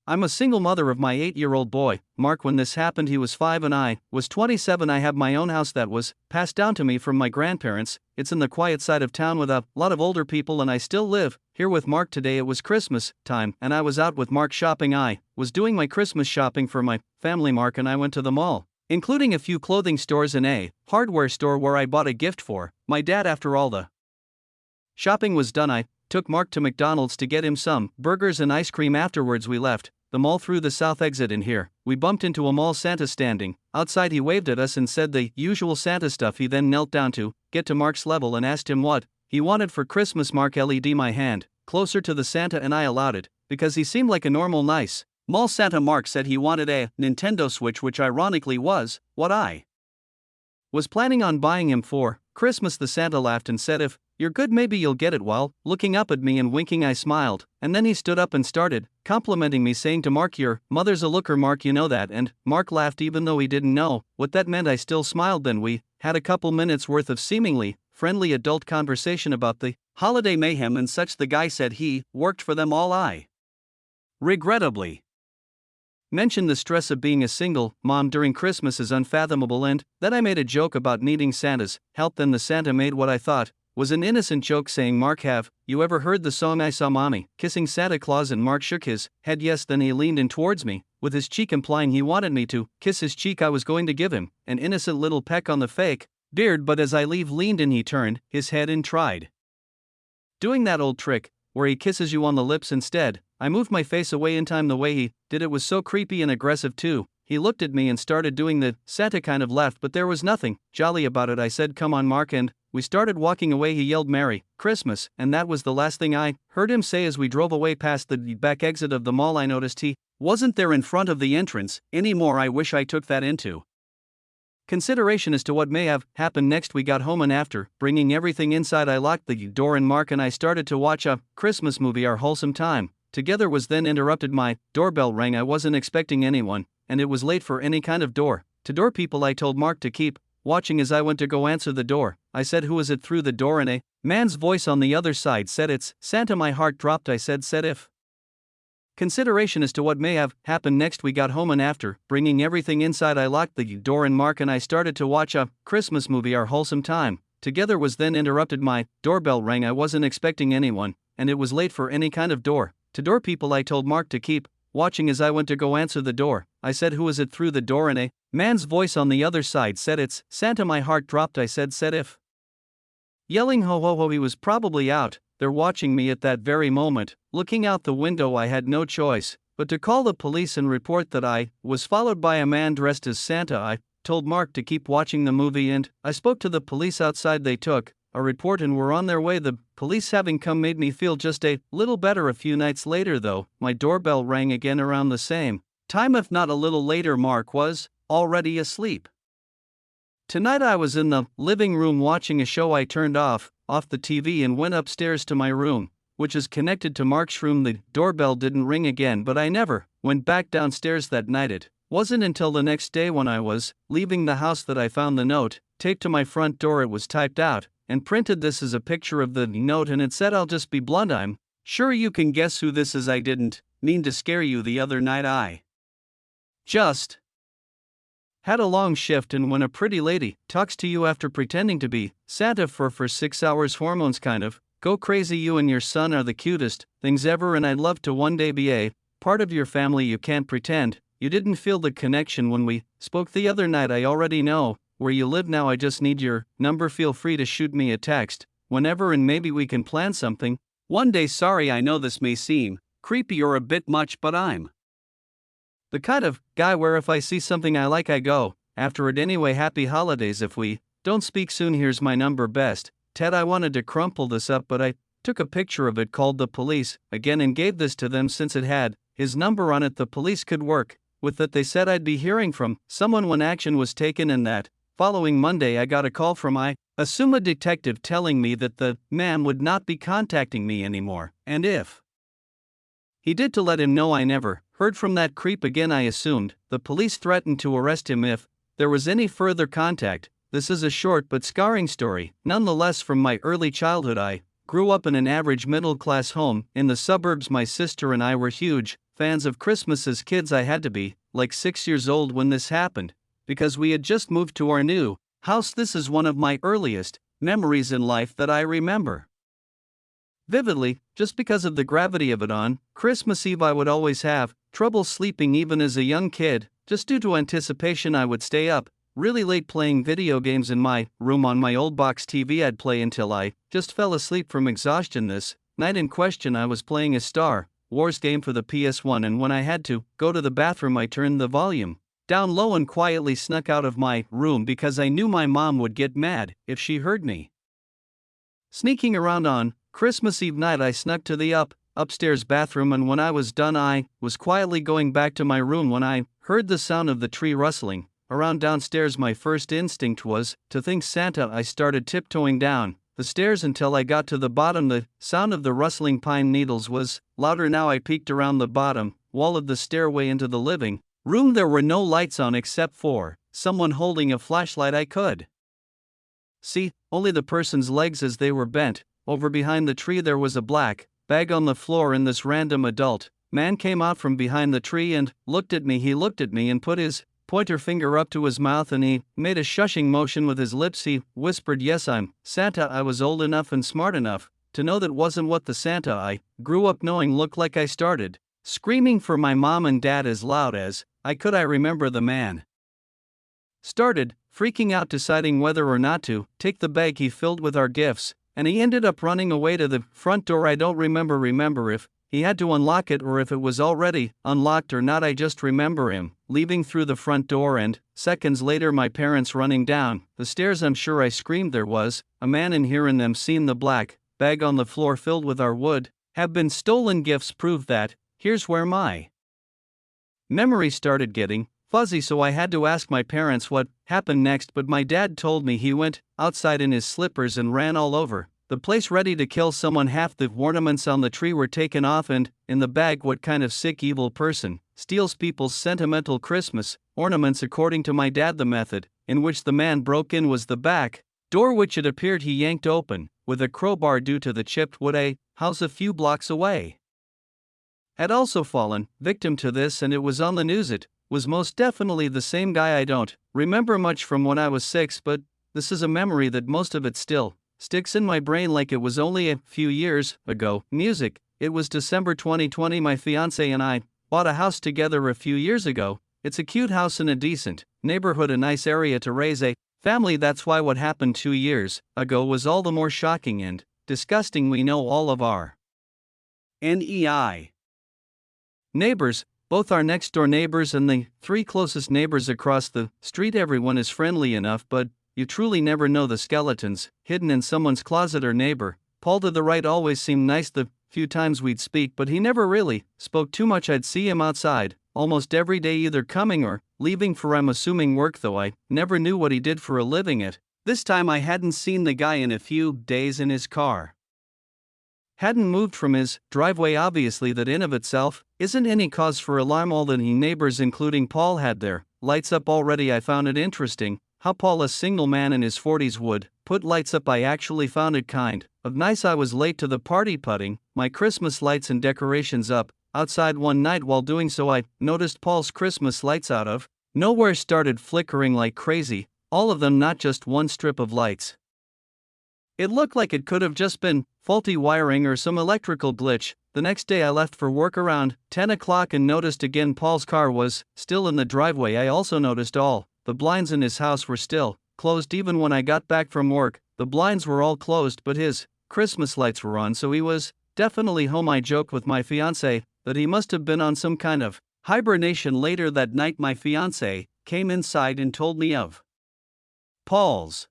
I'm a single mother of my 8-year-old boy, Mark. When this happened, he was 5 and I was 27. I have my own house that was passed down to me from my grandparents. It's in the quiet side of town with a lot of older people, and I still live here with Mark. Today it was Christmas time, and I was out with Mark shopping. I was doing my Christmas shopping for my family. Mark and I went to the mall, including a few clothing stores and a hardware store where I bought a gift for my dad. After all the shopping was done, I took Mark to McDonald's to get him some burgers and ice cream. Afterwards we left the mall through the south exit, and here we bumped into a mall Santa standing outside. He waved at us and said the usual Santa stuff. He then knelt down to get to Mark's level and asked him what he wanted for Christmas. Mark led my hand closer to the Santa and I allowed it, because he seemed like a normal, nice mall Santa. Mark said he wanted a Nintendo Switch, which ironically was what I was planning on buying him for Christmas. The Santa laughed and said, "If you're good, maybe you'll get it." While looking up at me and winking, I smiled, and then he stood up and started complimenting me, saying to Mark, "Your mother's a looker, Mark, you know that." And Mark laughed even though he didn't know what that meant. I still smiled. Then we had a couple minutes worth of seemingly friendly adult conversation about the holiday mayhem and such. The guy said he worked for them all. I regrettably mentioned the stress of being a single mom during Christmas is unfathomable, and that I made a joke about needing Santa's help. Then the Santa made what I thought was an innocent joke, saying, "Mark, have you ever heard the song I Saw Mommy Kissing Santa Claus?" And Mark shook his head yes. Then he leaned in towards me with his cheek, implying he wanted me to kiss his cheek. I was going to give him an innocent little peck on the fake beard, but as I leaned in, he turned his head and tried doing that old trick where he kisses you on the lips instead. I moved my face away in time. The way he did it was so creepy and aggressive too. He looked at me and started doing the Santa kind of laugh, but there was nothing jolly about it. I said, "Come on, Mark," and we started walking away. He yelled "Merry Christmas," and that was the last thing I heard him say. As we drove away past the back exit of the mall, I noticed he wasn't there in front of the entrance anymore. I wish I took that into consideration as to what may have happened next. We got home, and after bringing everything inside, I locked the door, and Mark and I started to watch a Christmas movie. Our wholesome time together was then interrupted. My doorbell rang. I wasn't expecting anyone, and it was late for any kind of door-to-door people. I told Mark to keep watching. As I went to go answer the door, I said, "Who is it?" Through the door, and a man's voice on the other side said, "It's Santa." My heart dropped. I said if consideration as to what may have happened next. We got home, and after bringing everything inside, I locked the door, and Mark and I started to watch a Christmas movie. Our wholesome time together was then interrupted. My doorbell rang. I wasn't expecting anyone, and it was late for any kind of door-to-door people. I told Mark to keep watching. As I went to go answer the door, I said, "Who is it?" Through the door, and a man's voice on the other side said, "It's Santa." My heart dropped. I said if yelling "Ho ho ho." He was probably out there watching me at that very moment. Looking out the window, I had no choice but to call the police and report that I was followed by a man dressed as Santa. I told Mark to keep watching the movie, and I spoke to the police outside. They took a report and were on their way. The police having come made me feel just a little better. A few nights later, though, my doorbell rang again around the same time, if not a little later. Mark was already asleep. Tonight I was in the living room watching a show. I turned off the TV and went upstairs to my room, which is connected to Mark's room. The doorbell didn't ring again, but I never went back downstairs that night. It wasn't until the next day when I was leaving the house that I found the note taped to my front door. It was typed out and printed. This is a picture of the note, and it said, "I'll just be blunt, I'm sure you can guess who this is. I didn't mean to scare you the other night. I just had a long shift, and when a pretty lady talks to you after pretending to be Santa for 6 hours, hormones kind of go crazy. You and your son are the cutest things ever, and I'd love to one day be a part of your family. You can't pretend you didn't feel the connection when we spoke the other night. I already know where you live now. I just need your number. Feel free to shoot me a text whenever, and maybe we can plan something one day. Sorry, I know this may seem creepy or a bit much, but I'm the kind of guy where if I see something I like, I go after it anyway. Happy holidays. If we don't speak soon, here's my number. Best, Ted." I wanted to crumple this up, but I took a picture of it, called the police again, and gave this to them since it had his number on it. The police could work with that. They said I'd be hearing from someone when action was taken, and that following Monday I got a call from I assume a detective telling me that the man would not be contacting me anymore, and if he did, to let him know I never heard from that creep again. I assumed the police threatened to arrest him if there was any further contact. This is a short but scarring story, nonetheless. From my early childhood, I grew up in an average middle-class home in the suburbs. My sister and I were huge fans of Christmas as kids. I had to be, like 6 years old when this happened, because we had just moved to our new house. This is one of my earliest memories in life that I remember vividly, just because of the gravity of it. On Christmas Eve, I would always have trouble sleeping even as a young kid, just due to anticipation. I would stay up really late playing video games in my room on my old box TV. I'd play until I just fell asleep from exhaustion. This night in question, I was playing a Star Wars game for the PS1, and when I had to go to the bathroom, I turned the volume down low and quietly snuck out of my room because I knew my mom would get mad if she heard me sneaking around. On Christmas Eve night, I snuck to the upstairs bathroom, and when I was done, I was quietly going back to my room when I heard the sound of the tree rustling around downstairs. My first instinct was to think Santa. I started tiptoeing down the stairs until I got to the bottom. The sound of the rustling pine needles was louder now. I peeked around the bottom wall of the stairway into the living room. There were no lights on except for someone holding a flashlight. I could see only the person's legs as they were bent over behind the tree. There was a black bag on the floor, and this random adult man came out from behind the tree and looked at me. He looked at me and put his pointer finger up to his mouth, and he made a shushing motion with his lips. He whispered, "Yes, I'm Santa." I was old enough and smart enough to know that wasn't what the Santa I grew up knowing looked like. I started screaming for my mom and dad as loud as I could. I remember the man started freaking out, deciding whether or not to take the bag he filled with our gifts, and he ended up running away to the front door. I don't remember if he had to unlock it or if it was already unlocked or not. I just remember him leaving through the front door, and seconds later my parents running down the stairs. I'm sure I screamed, "There was a man in here," and them seen the black bag on the floor filled with our would have been stolen gifts. Prove that. Here's where my memory started getting fuzzy, so I had to ask my parents what happened next, but my dad told me he went outside in his slippers and ran all over the place ready to kill someone. Half the ornaments on the tree were taken off, and in the bag, what kind of sick, evil person steals people's sentimental Christmas ornaments? According to my dad, the method in which the man broke in was the back door, which it appeared he yanked open with a crowbar due to the chipped wood. A house a few blocks away had also fallen victim to this, and it was on the news. It was most definitely the same guy. I don't remember much from when I was 6, but this is a memory that most of it still sticks in my brain like it was only a few years ago. Music. It was December 2020. My fiance and I bought a house together a few years ago. It's a cute house in a decent neighborhood, a nice area to raise a family. That's why what happened 2 years ago was all the more shocking and disgusting. We know all of our neighbors, both our next door neighbors and the 3 closest neighbors across the street. Everyone is friendly enough, but you truly never know the skeletons hidden in someone's closet. Or neighbor Paul to the right always seemed nice the few times we'd speak, but he never really spoke too much. I'd see him outside almost every day, either coming or leaving for, I'm assuming, work, though I never knew what he did for a living. At this time, I hadn't seen the guy in a few days, and his car hadn't moved from his driveway. Obviously, that in of itself isn't any cause for alarm. All the neighbors, including Paul, had their lights up already. I found it interesting how Paul, a single man in his 40s, would put lights up. I actually found it kind of nice. I was late to the party, putting my Christmas lights and decorations up outside one night. While doing so, I noticed Paul's Christmas lights out of nowhere started flickering like crazy, all of them, not just one strip of lights. It looked like it could have just been faulty wiring or some electrical glitch. The next day I left for work around 10 o'clock and noticed again Paul's car was still in the driveway. I also noticed all the blinds in his house were still closed. Even when I got back from work, the blinds were all closed, but his Christmas lights were on, so he was definitely home. I joked with my fiance that he must have been on some kind of hibernation. Later that night, my fiance came inside and told me of Paul's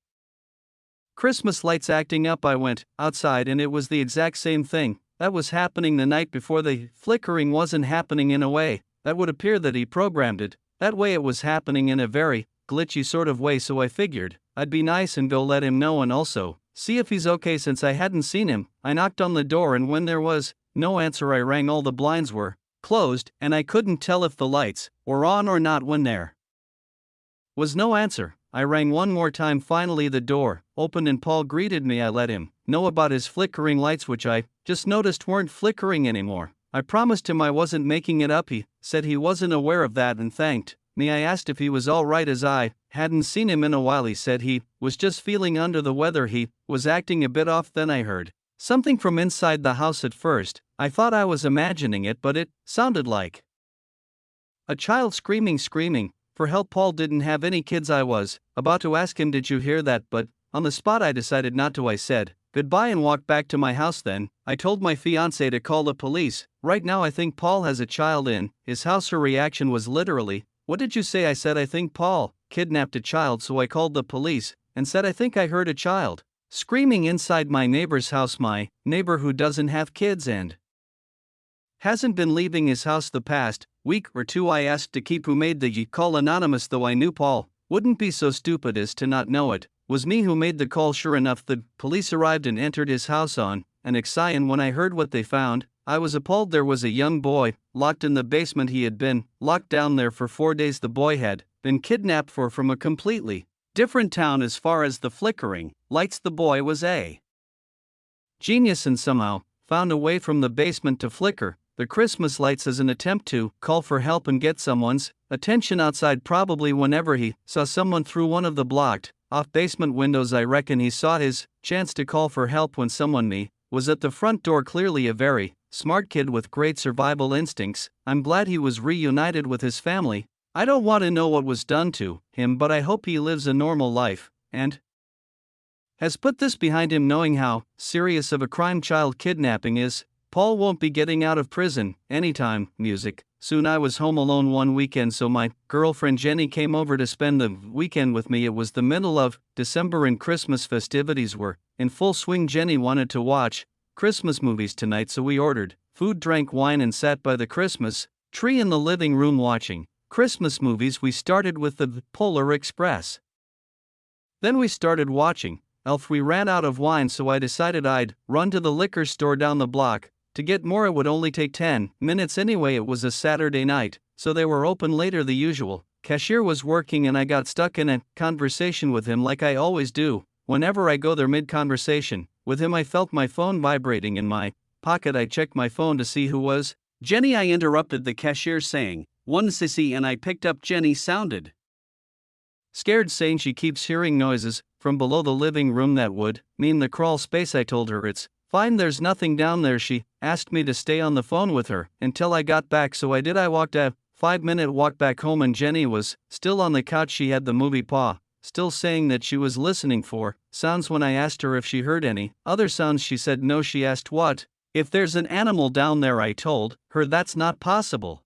Christmas lights acting up. I went outside and it was the exact same thing that was happening the night before. The flickering wasn't happening in a way that would appear that he programmed it that way. It was happening in a very glitchy sort of way, so I figured I'd be nice and go let him know and also see if he's okay since I hadn't seen him. I knocked on the door, and when there was no answer, I rang. All the blinds were closed and I couldn't tell if the lights were on or not. When there was no answer, I rang one more time. Finally the door opened and Paul greeted me. I let him know about his flickering lights, which I just noticed weren't flickering anymore. I promised him I wasn't making it up. He said he wasn't aware of that and thanked me. I asked if he was alright as I hadn't seen him in a while. He said he was just feeling under the weather. He was acting a bit off. Then I heard something from inside the house. At first, I thought I was imagining it, but it sounded like a child screaming for help. Paul didn't have any kids. I was about to ask him, "Did you hear that?" but on the spot I decided not to. I said goodbye and walked back to my house. Then I told my fiancée to call the police. Right now I think Paul has a child in his house. Her reaction was literally, "What did you say?" I said, "I think Paul kidnapped a child." So I called the police and said, "I think I heard a child screaming inside my neighbor's house." My neighbor, who doesn't have kids and hasn't been leaving his house the past week or two, I asked to keep who made the call anonymous, though I knew Paul wouldn't be so stupid as to not know it was me who made the call. Sure enough, the police arrived and entered his house on an XI, and when I heard what they found, I was appalled. There was a young boy locked in the basement. He had been locked down there for 4 days. The boy had been kidnapped from a completely different town. As far as the flickering lights, the boy was a genius and somehow found a way from the basement to flicker the Christmas lights as an attempt to call for help and get someone's attention outside. Probably whenever he saw someone through one of the blocked off basement windows, I reckon he saw his chance to call for help when someone was at the front door. Clearly a very smart kid with great survival instincts. I'm glad he was reunited with his family. I don't want to know what was done to him, but I hope he lives a normal life and has put this behind him, knowing how serious of a crime child kidnapping is. Paul won't be getting out of prison anytime music soon. I was home alone one weekend, so my girlfriend Jenny came over to spend the weekend with me. It was the middle of December and Christmas festivities were in full swing. Jenny wanted to watch Christmas movies tonight, so we ordered food, drank wine, and sat by the Christmas tree in the living room watching Christmas movies. We started with the Polar Express. Then we started watching Elf. We ran out of wine, so I decided I'd run to the liquor store down the block to get more. It would only take 10 minutes anyway. It was a Saturday night, so they were open later. The usual cashier was working, and I got stuck in a conversation with him like I always do whenever I go there. Mid-conversation with him, I felt my phone vibrating in my pocket. I checked my phone to see who was Jenny. I interrupted the cashier saying, "One sissy," and I picked up. Jenny sounded scared, saying she keeps hearing noises from below the living room. That would mean the crawl space. I told her it's fine, there's nothing down there. She asked me to stay on the phone with her until I got back, so I did. I walked a 5-minute walk back home, and Jenny was still on the couch. She had the movie paw, still saying that she was listening for sounds. When I asked her if she heard any other sounds, she said no. She asked what if there's an animal down there. I told her that's not possible.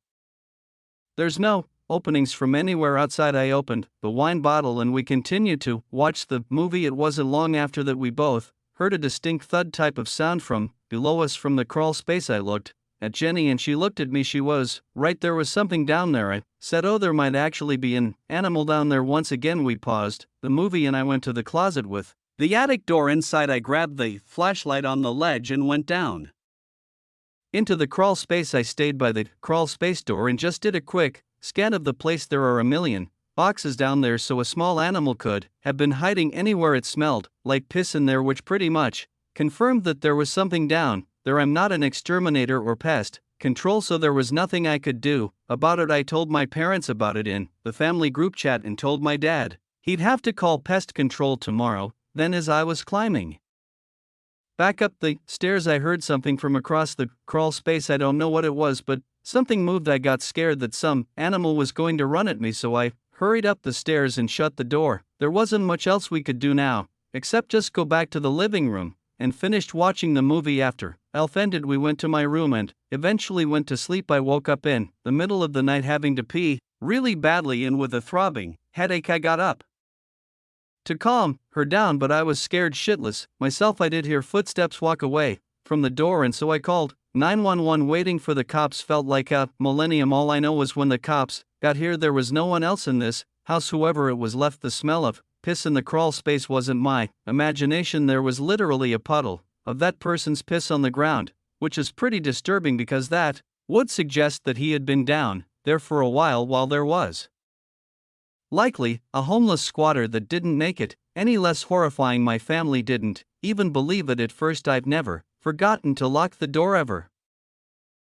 There's no openings from anywhere outside. I opened the wine bottle and we continued to watch the movie. It wasn't long after that we both heard a distinct thud type of sound from below us from the crawl space. I looked at Jenny and she looked at me. She was right, there was something down there. I said, "Oh, there might actually be an animal down there." Once again we paused the movie and I went to the closet with the attic door inside. I grabbed the flashlight on the ledge and went down into the crawl space. I stayed by the crawl space door and just did a quick scan of the place. There are a million boxes down there, so a small animal could have been hiding anywhere. It smelled like piss in there, which pretty much confirmed that there was something down there. I'm not an exterminator or pest control, so there was nothing I could do about it. I told my parents about it in the family group chat and told my dad he'd have to call pest control tomorrow. Then as I was climbing back up the stairs, I heard something from across the crawl space. I don't know what it was, but something moved. I got scared that some animal was going to run at me, so I hurried up the stairs and shut the door. There wasn't much else we could do now, except just go back to the living room and finished watching the movie. After Elf ended, we went to my room and eventually went to sleep. I woke up in the middle of the night having to pee really badly, and with a throbbing headache I got up to calm her down, but I was scared shitless myself. I did hear footsteps walk away from the door, and so I called 911. Waiting for the cops felt like a millennium. All I know was when the cops got here, there was no one else in this house. Whoever it was left the smell of piss in the crawl space. Wasn't my imagination. There was literally a puddle of that person's piss on the ground, which is pretty disturbing because that would suggest that he had been down there for a while there was likely a homeless squatter that didn't make it any less horrifying. My family didn't even believe it at first. I've never forgotten to lock the door ever.